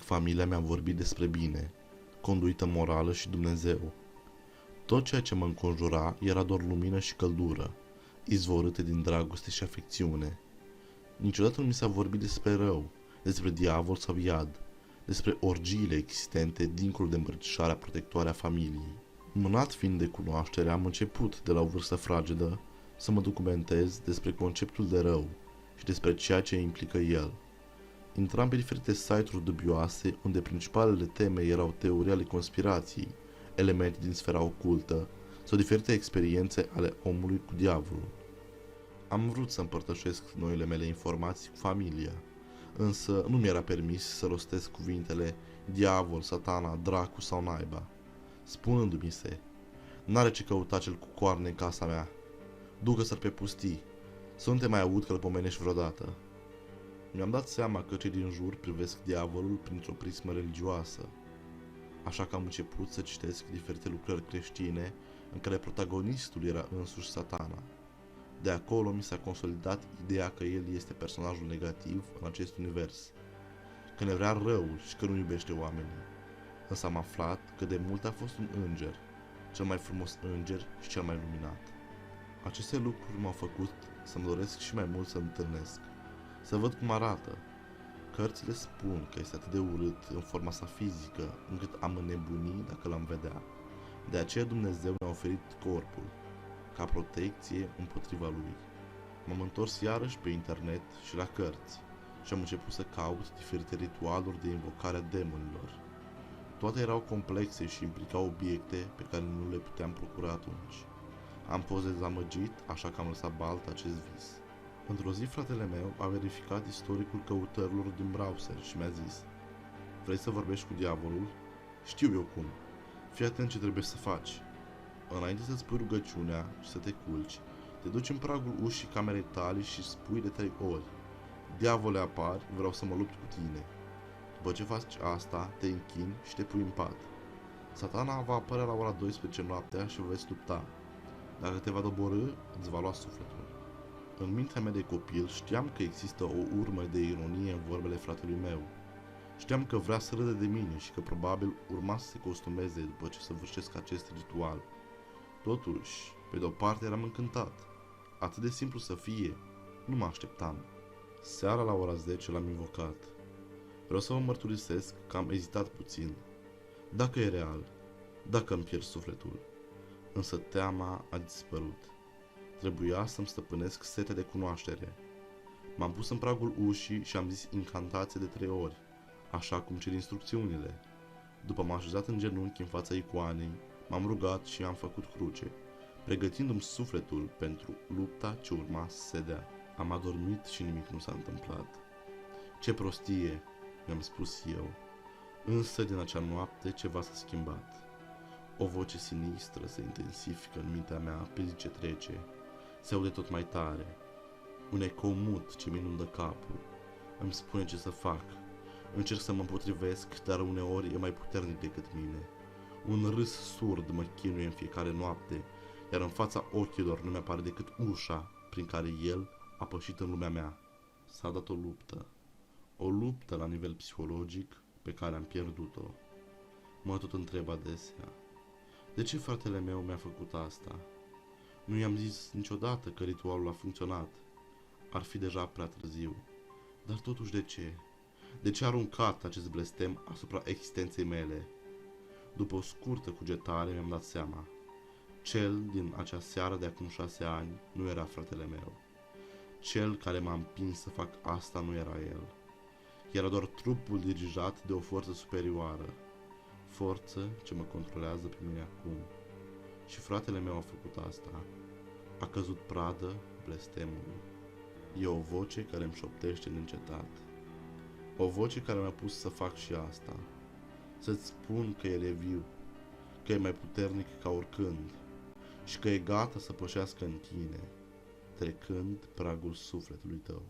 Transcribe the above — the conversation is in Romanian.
familia mi-a vorbit despre bine, conduită morală și Dumnezeu. Tot ceea ce mă înconjura era doar lumină și căldură, izvorâte din dragoste și afecțiune. Niciodată nu mi s-a vorbit despre rău, despre diavol sau iad, despre orgiile existente dincolo de îmbrățișarea protectoare a familiei. Mânat fiind de cunoaștere, am început, de la o vârstă fragedă, să mă documentez despre conceptul de rău și despre ceea ce implică el. Intram pe diferite site-uri dubioase, unde principalele teme erau teorii ale conspirației, elemente din sfera ocultă sau diferite experiențe ale omului cu diavolul. Am vrut să împărtășesc noile mele informații cu familia, însă nu mi-era permis să rostesc cuvintele diavol, satana, dracu sau naiba, spunându-mi se: n-are ce căuta cel cu coarne în casa mea, ducă-s-l pe pustii, să nu te mai aud că-l pomenești vreodată. Mi-am dat seama că cei din jur privesc diavolul printr-o prismă religioasă, așa că am început să citesc diferite lucrări creștine în care protagonistul era însuși satana. De acolo mi s-a consolidat ideea că el este personajul negativ în acest univers, că ne vrea răul și că nu iubește oamenii. Însă am aflat că de mult a fost un înger, cel mai frumos înger și cel mai luminat. Aceste lucruri m-au făcut să-mi doresc și mai mult să-l întâlnesc, să văd cum arată. Cărțile spun că este atât de urât în forma sa fizică, încât am înnebuni dacă l-am vedea. De aceea Dumnezeu mi-a oferit corpul, ca protecție împotriva lui. M-am întors iarăși pe internet și la cărți și am început să caut diferite ritualuri de invocare a demonilor. Toate erau complexe și implicau obiecte pe care nu le puteam procura atunci. Am fost dezamăgit, așa că am lăsat balt acest vis. Într-o zi, fratele meu a verificat istoricul căutărilor din browser și mi-a zis: vrei să vorbești cu diavolul? Știu eu cum. Fii atent ce trebuie să faci. Înainte să-ți pui rugăciunea și să te culci, te duci în pragul ușii camerei tale și spui de 3 ori: diavole, apar, vreau să mă lupt cu tine. După ce faci asta, te închini și te pui în pat. Satana va apărea la ora 12 noaptea și vă veți lupta. Dacă te va doborî, îți va lua sufletul. În mintea mea de copil știam că există o urmă de ironie în vorbele fratelui meu. Știam că vrea să râde de mine și că probabil urma să se costumeze după ce săvârșesc acest ritual. Totuși, pe de-o parte eram încântat. Atât de simplu să fie, nu mă așteptam. Seara la ora 10 l-am invocat. Vreau să vă mărturisesc că am ezitat puțin. Dacă e real, dacă îmi pierd sufletul. Însă teama a dispărut. Trebuia să-mi stăpânesc setea de cunoaștere. M-am pus în pragul ușii și am zis incantație de 3 ori, așa cum cer instrucțiunile. După m-am așezat în genunchi în fața icoanei, m-am rugat și am făcut cruce, pregătindu-mi sufletul pentru lupta ce urma să se dea. Am adormit și nimic nu s-a întâmplat. Ce prostie, mi-am spus eu, însă din acea noapte ceva s-a schimbat. O voce sinistră se intensifică în mintea mea pe zi ce trece, se aude tot mai tare. Un ecou mut ce mi-inundă capul, îmi spune ce să fac. Încerc să mă împotrivesc, dar uneori e mai puternic decât mine. Un râs surd mă chinuie în fiecare noapte, iar în fața ochilor nu mi-apare decât ușa prin care el a pășit în lumea mea. S-a dat o luptă la nivel psihologic pe care am pierdut-o. Mă tot întreb adesea: de ce fratele meu mi-a făcut asta? Nu i-am zis niciodată că ritualul a funcționat. Ar fi deja prea târziu. Dar totuși de ce? De ce a aruncat acest blestem asupra existenței mele? După o scurtă cugetare mi-am dat seama. Cel din acea seară de acum 6 ani nu era fratele meu. Cel care m-a împins să fac asta nu era el. Era doar trupul dirijat de o forță superioară. Forță ce mă controlează pe mine acum. Și fratele meu a făcut asta. A căzut pradă blestemului. E o voce care îmi șoptește neîncetat. O voce care mi-a pus să fac și asta. Să-ți spun că el e viu, că e mai puternic ca oricând și că e gata să pășească în tine, trecând pragul sufletului tău.